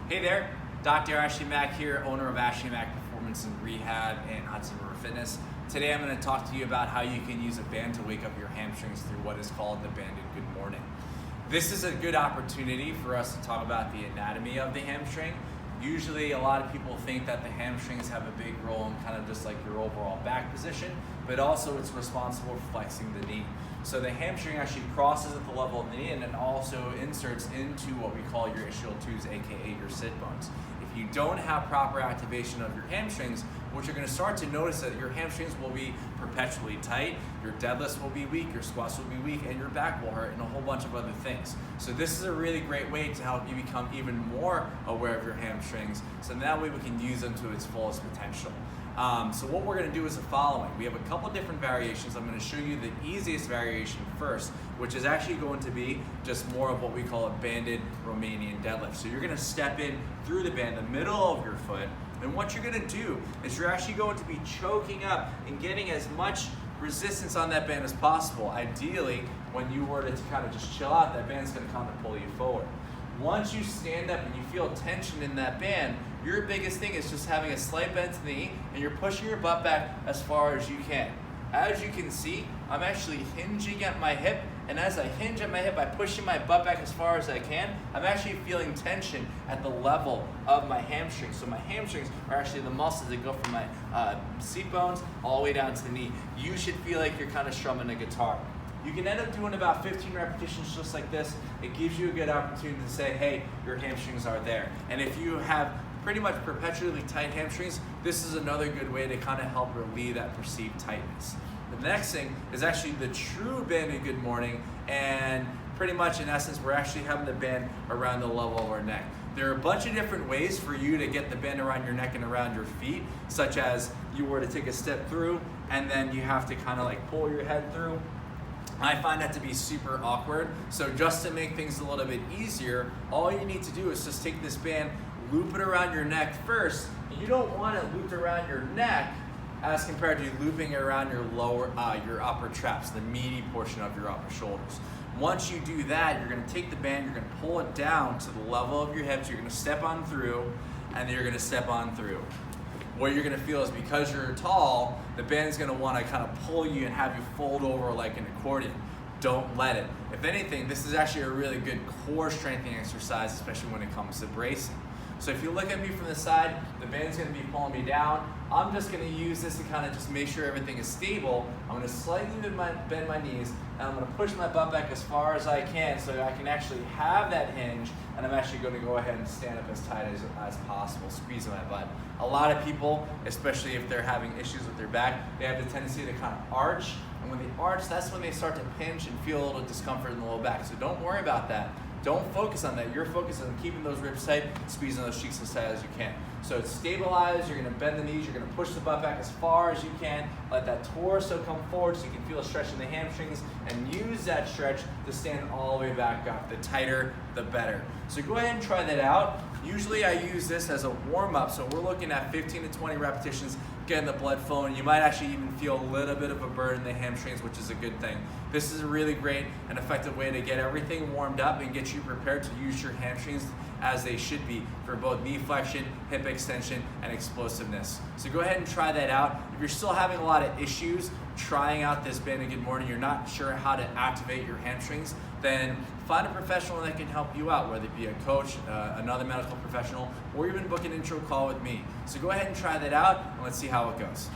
Hey there, Dr. Ashley Mack here, owner of Ashley Mack Performance and Rehab and howsoever Fitness. Today I'm going to talk to you about how you can use a band to wake up your hamstrings through what is called the banded good morning. This is a good opportunity for us to talk about the anatomy of the hamstring. Usually a lot of people think that the hamstrings have a big role in kind of just like your overall back position, but also it's responsible for flexing the knee. So the hamstring actually crosses at the level of the knee and then also inserts into what we call your ischial tubes, aka your sit bones. If you don't have proper activation of your hamstrings, what you're going to start to notice that your hamstrings will be perpetually tight, your deadlifts will be weak, your squats will be weak, and your back will hurt, and a whole bunch of other things. So this is a really great way to help you become even more aware of your hamstrings, so that way we can use them to its fullest potential. So what we're going to do is the following. We have a couple different variations. I'm going to show you the easiest variation first, which is actually going to be just more of what we call a banded Romanian deadlift. So you're going to step in through the band, the middle of your foot, and what you're going to do is you're actually going to be choking up and getting as much resistance on that band as possible. Ideally, when you were to kind of just chill out, that band's going to kind of pull you forward. Once you stand up and you feel tension in that band, your biggest thing is just having a slight bend to the knee and you're pushing your butt back as far as you can. As you can see, I'm actually hinging at my hip, and as I hinge at my hip by pushing my butt back as far as I can, I'm actually feeling tension at the level of my hamstrings. So my hamstrings are actually the muscles that go from my seat bones all the way down to the knee. You should feel like you're kind of strumming a guitar. You can end up doing about 15 repetitions just like this. It gives you a good opportunity to say, hey, your hamstrings are there. And if you have pretty much perpetually tight hamstrings, this is another good way to kind of help relieve that perceived tightness. The next thing is actually the true banded good morning, and pretty much in essence, we're actually having the band around the level of our neck. There are a bunch of different ways for you to get the band around your neck and around your feet, such as you were to take a step through and then you have to kind of like pull your head through. I find that to be super awkward. So just to make things a little bit easier, all you need to do is just take this band, loop it around your neck first. And you don't want it looped around your neck as compared to looping it around your your upper traps, the meaty portion of your upper shoulders. Once you do that, you're gonna take the band, you're gonna pull it down to the level of your hips, you're gonna step on through, and then you're gonna step on through. What you're gonna feel is because you're tall, the band's gonna wanna kind of pull you and have you fold over like an accordion. Don't let it. If anything, this is actually a really good core strengthening exercise, especially when it comes to bracing. So if you look at me from the side, the band's gonna be pulling me down. I'm just gonna use this to kind of just make sure everything is stable. I'm gonna slightly bend my knees, and I'm gonna push my butt back as far as I can so I can actually have that hinge, and I'm actually gonna go ahead and stand up as tight as possible, squeezing my butt. A lot of people, especially if they're having issues with their back, they have the tendency to kind of arch, and when they arch, that's when they start to pinch and feel a little discomfort in the low back. So don't worry about that. Don't focus on that. You're focused on keeping those ribs tight, squeezing those cheeks as tight as you can. So it's stabilized, you're gonna bend the knees, you're gonna push the butt back as far as you can, let that torso come forward so you can feel a stretch in the hamstrings, and use that stretch to stand all the way back up. The tighter, the better. So go ahead and try that out. Usually I use this as a warm-up, so we're looking at 15 to 20 repetitions, getting the blood flowing. You might actually even feel a little bit of a burn in the hamstrings, which is a good thing. This is a really great and effective way to get everything warmed up and get you prepared to use your hamstrings as they should be for both knee flexion, hip extension, and explosiveness. So go ahead and try that out. If you're still having a lot of issues trying out this banded good morning, you're not sure how to activate your hamstrings, then find a professional that can help you out, whether it be a coach, another medical professional, or even book an intro call with me. So go ahead and try that out, and let's see how it goes.